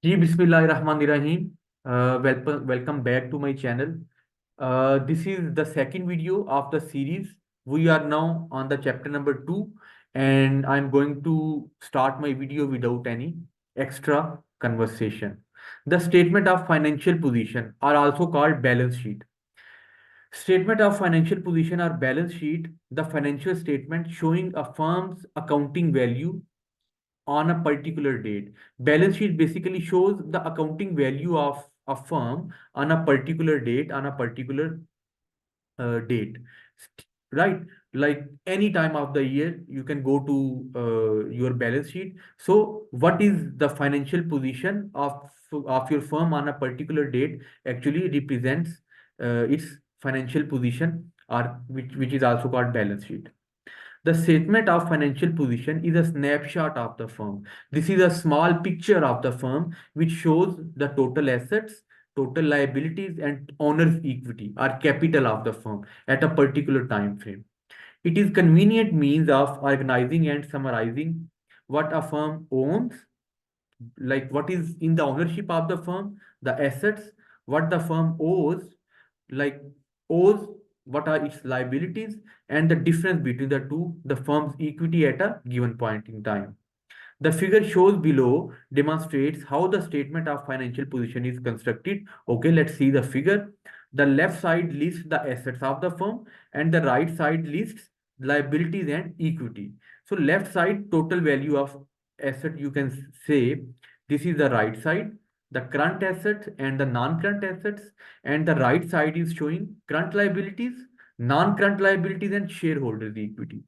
Ji Bismillahirrahmanirrahim. Welcome back to my channel. This is the second video of the series. We are now on the chapter number 2, and I'm going to start my video without any extra conversation. The statement of financial position are also called balance sheet. Statement of financial position or balance sheet, the financial statement showing a firm's accounting value on a particular date. Balance sheet basically shows the accounting value of a firm on a particular date, on a particular date, right? Like any time of the year, you can go to your balance sheet. So, what is the financial position of your firm on a particular date actually represents its financial position, or which is also called balance sheet. The statement of financial position is a snapshot of the firm. This is a small picture of the firm which shows the total assets, total liabilities, and owner's equity or capital of the firm at a particular time frame. It is convenient means of organizing and summarizing what a firm owns, like what is in the ownership of the firm, the assets, what the firm owes, like owes, what are its liabilities, and the difference between the two, the firm's equity at a given point in time. The figure shows below demonstrates how the statement of financial position is constructed. Okay, let's see the figure. The left side lists the assets of the firm and the right side lists liabilities and equity. So left side total value of asset, you can say this is the right side, the current assets and the non-current assets, and the right side is showing current liabilities, non-current liabilities, and shareholders equity.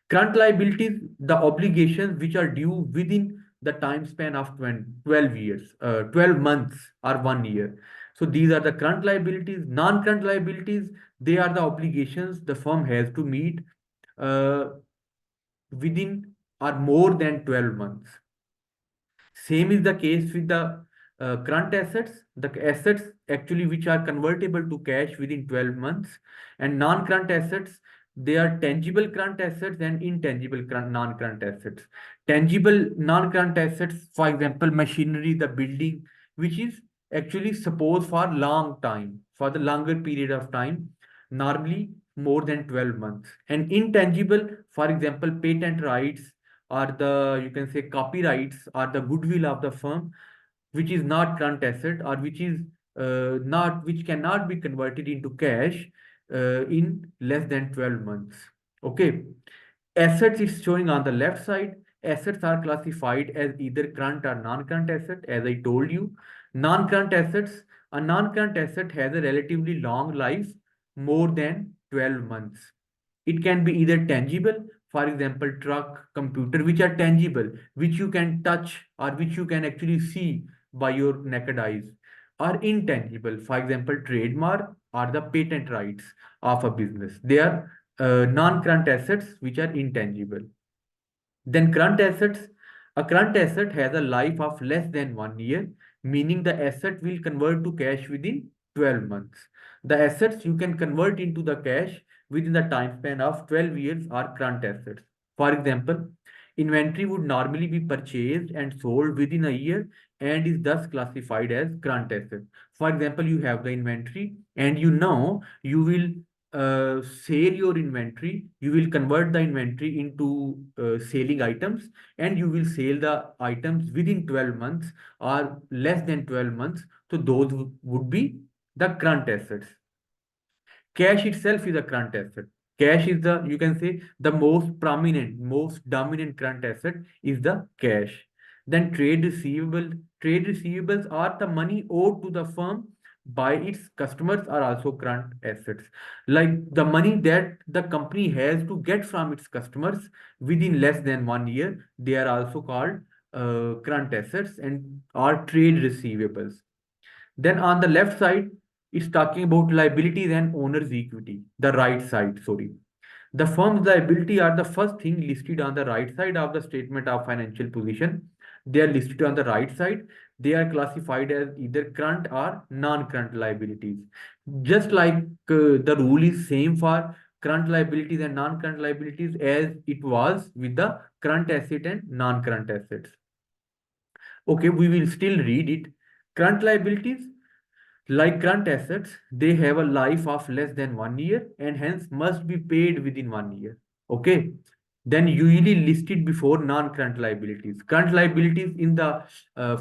Current liabilities, the obligations which are due within the time span of 12 years, 12 months or 1 year. So these are the current liabilities. Non-current liabilities, they are the obligations the firm has to meet uh, within or more than 12 months. Same is the case with the current assets, the assets actually which are convertible to cash within 12 months, and non-current assets, they are tangible current assets and intangible non-current assets. Tangible non-current assets, for example, machinery, the building, which is actually supposed for long time, for the longer period of time, normally more than 12 months. And intangible, for example, patent rights, or the, you can say, copyrights or the goodwill of the firm, which is not current asset, or which is not, which cannot be converted into cash in less than 12 months. Okay. Assets is showing on the left side. Assets are classified as either current or non-current asset, as I told you. Non-current assets, a non-current asset has a relatively long life, more than 12 months. It can be either tangible, for example, truck, computer, which are tangible, which you can touch or which you can actually see by your naked eyes, or intangible, for example, trademark or the patent rights of a business. They are non-current assets which are intangible. Then current assets, a current asset has a life of less than 1 year, meaning the asset will convert to cash within 12 months. The assets you can convert into the cash within the time span of 12 years are current assets. For example, inventory would normally be purchased and sold within a year and is thus classified as current asset. For example, you have the inventory and you know you will sell your inventory, you will convert the inventory into selling items, and you will sell the items within 12 months or less than 12 months. So those would be the current assets. Cash itself is a current asset. Cash is the, you can say, the most prominent, most dominant current asset is the cash. Then trade receivable. Trade receivables are the money owed to the firm by its customers, are also current assets. Like the money that the company has to get from its customers within less than 1 year, they are also called current assets and are trade receivables. Then on the left side, it's talking about liabilities and owner's equity. The right side, sorry. The firm's liability are the first thing listed on the right side of the statement of financial position. They are listed on the right side. They are classified as either current or non-current liabilities. Just like the rule is same for current liabilities and non-current liabilities as it was with the current asset and non-current assets. Okay, we will still read it. Current liabilities, like current assets, they have a life of less than 1 year and hence must be paid within 1 year. Okay. Then usually listed before non-current liabilities. Current liabilities in the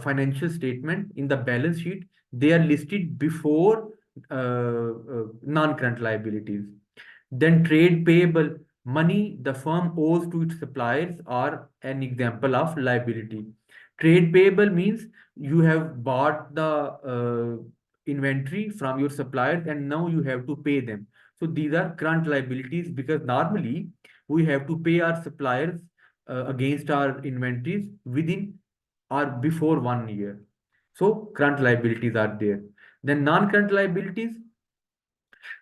financial statement, in the balance sheet, they are listed before non-current liabilities. Then trade payable, money the firm owes to its suppliers are an example of liability. Trade payable means you have bought the inventory from your suppliers and now you have to pay them. So these are current liabilities because normally we have to pay our suppliers against our inventories within or before 1 year. So current liabilities are there. Then non-current liabilities,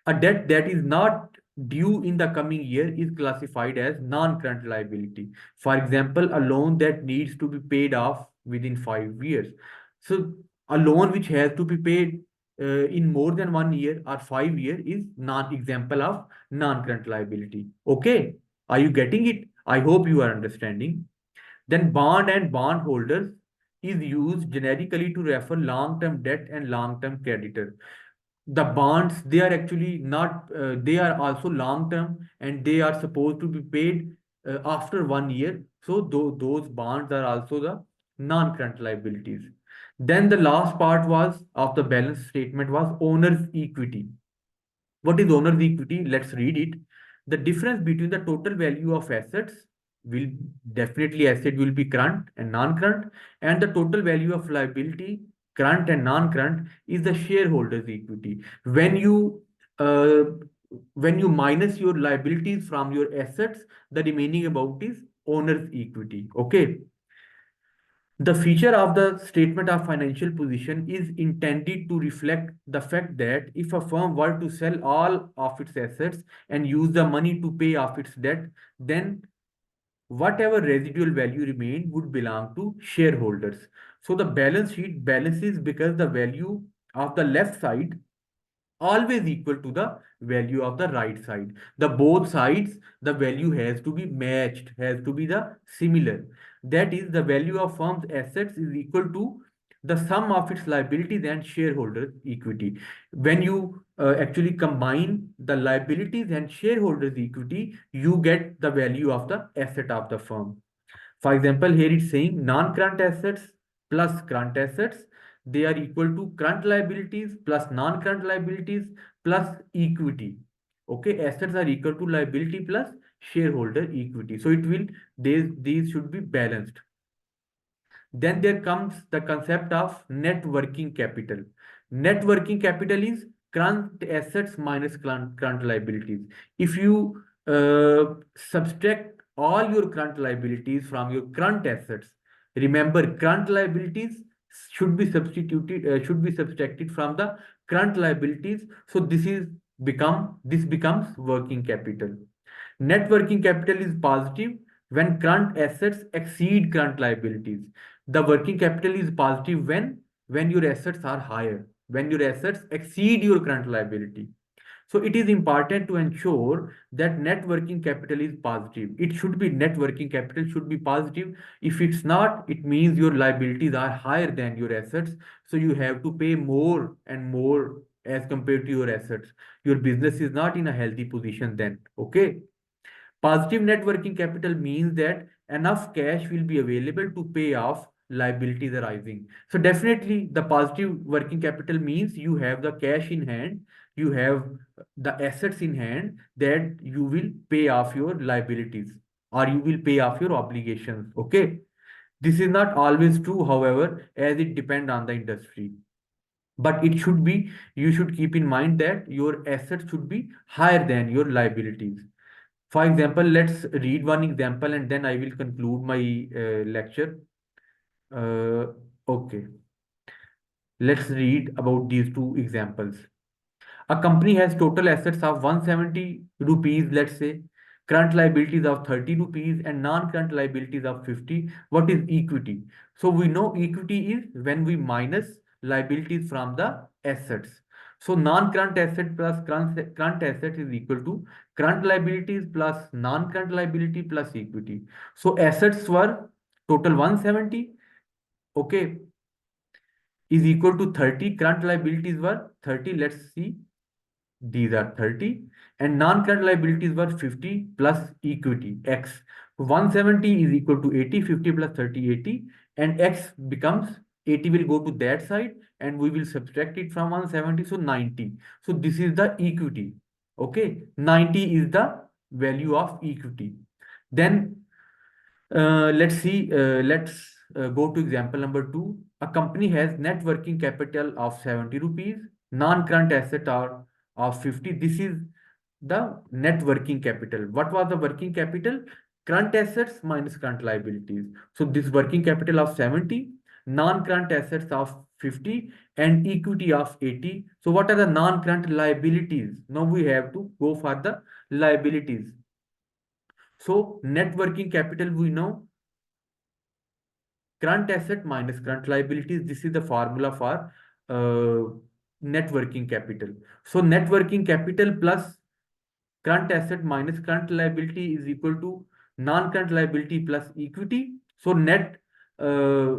a debt that is not due in the coming year is classified as non-current liability. For example, a loan that needs to be paid off within 5 years. So a loan which has to be paid in more than 1 year or 5 year is non-example of non-current liability. Okay, are you getting it? I hope you are understanding. Then bond and bondholders is used generically to refer long-term debt and long-term creditor. The bonds, they are actually not they are also long term and they are supposed to be paid after 1 year. So those bonds are also the non-current liabilities. Then the last part was of the balance statement was owner's equity. What is owner's equity? Let's read it. The difference between the total value of assets will definitely asset will be current and non-current, and the total value of liability, current and non-current, is the shareholders' equity. Uh, when you minus your liabilities from your assets, the remaining amount is owner's equity. Okay. The feature of the statement of financial position is intended to reflect the fact that if a firm were to sell all of its assets and use the money to pay off its debt, then whatever residual value remained would belong to shareholders. So the balance sheet balances because the value of the left side always equal to the value of the right side. The both sides, the value has to be matched, has to be the similar. That is, the value of firm's assets is equal to the sum of its liabilities and shareholders equity. When you actually combine the liabilities and shareholders equity, you get the value of the asset of the firm. For example, here it's saying non-current assets plus current assets, they are equal to current liabilities plus non-current liabilities plus equity. Okay, assets are equal to liability plus shareholder equity. So it will, these should be balanced. Then there comes the concept of net working capital. Net working capital is current assets minus current liabilities. If you subtract all your current liabilities from your current assets, remember current liabilities should be subtracted from the current liabilities. So this becomes working capital. Net working capital is positive when current assets exceed current liabilities. The working capital is positive when your assets are higher, when your assets exceed your current liability. So it is important to ensure that net working capital is positive. It should be, net working capital should be positive. If it's not, it means your liabilities are higher than your assets. So you have to pay more and more as compared to your assets. Your business is not in a healthy position then. Okay. Positive net working capital means that enough cash will be available to pay off liabilities arising. So definitely the positive working capital means you have the cash in hand, you have the assets in hand that you will pay off your liabilities or you will pay off your obligations. Okay. This is not always true, however, as it depends on the industry. But it should be, you should keep in mind that your assets should be higher than your liabilities. For example, let's read one example and then I will conclude my lecture. Uh, okay, let's read about these two examples. A company has total assets of 170 rupees, let's say, current liabilities of 30 rupees and non-current liabilities of 50. What is equity? So we know equity is when we minus liabilities from the assets. So non-current asset plus current asset is equal to current liabilities plus non-current liability plus equity. So assets were total 170 Okay, is equal to 30. Current liabilities were 30. Let's see. These are 30. And non-current liabilities were 50 plus equity, X. 170 is equal to 80, 50 plus 30, 80. And X becomes 80 will go to that side and we will subtract it from 170. So 90. So this is the equity. Okay. 90 is the value of equity. Then let's go to example number two. A company has net working capital of 70 rupees, non-current asset are of 50. This is the net working capital. What was the working capital? Current assets minus current liabilities. So this working capital of 70, non-current assets of 50 and equity of 80. So what are the non-current liabilities? Now we have to go for the liabilities. So net working capital we know current asset minus current liabilities. This is the formula for net working capital. So net working capital plus current asset minus current liability is equal to non-current liability plus equity. So net uh,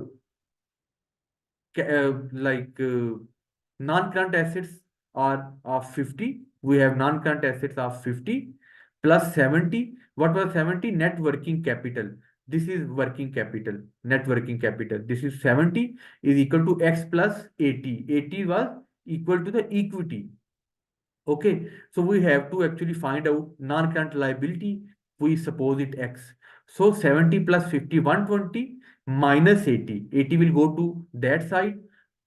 non-current assets are of 50. We have non-current assets of 50 plus 70. What was 70? Net working capital. This is working capital, net working capital. This is 70 is equal to X plus 80. 80 was equal to the equity. Okay, so we have to actually find out non-current liability. We suppose it X. So 70 plus 50, 120 minus 80. 80 will go to that side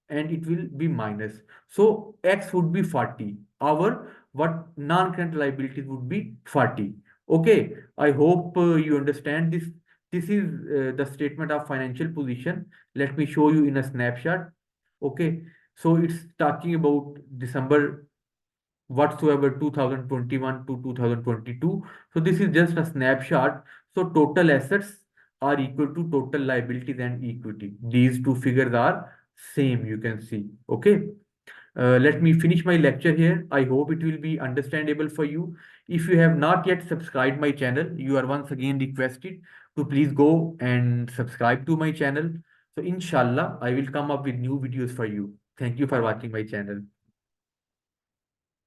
and it will be minus. So X would be 40. Our what non-current liabilities would be 40. Okay, I hope you understand this. This is the statement of financial position. Let me show you in a snapshot. Okay, so it's talking about December whatsoever 2021 to 2022. So this is just a snapshot. So total assets are equal to total liabilities and equity. These two figures are same, you can see. Okay. Let me finish my lecture here. I hope it will be understandable for you. If you have not yet subscribed my channel, you are once again requested to please go and subscribe to my channel. So inshallah, I will come up with new videos for you. Thank you for watching my channel.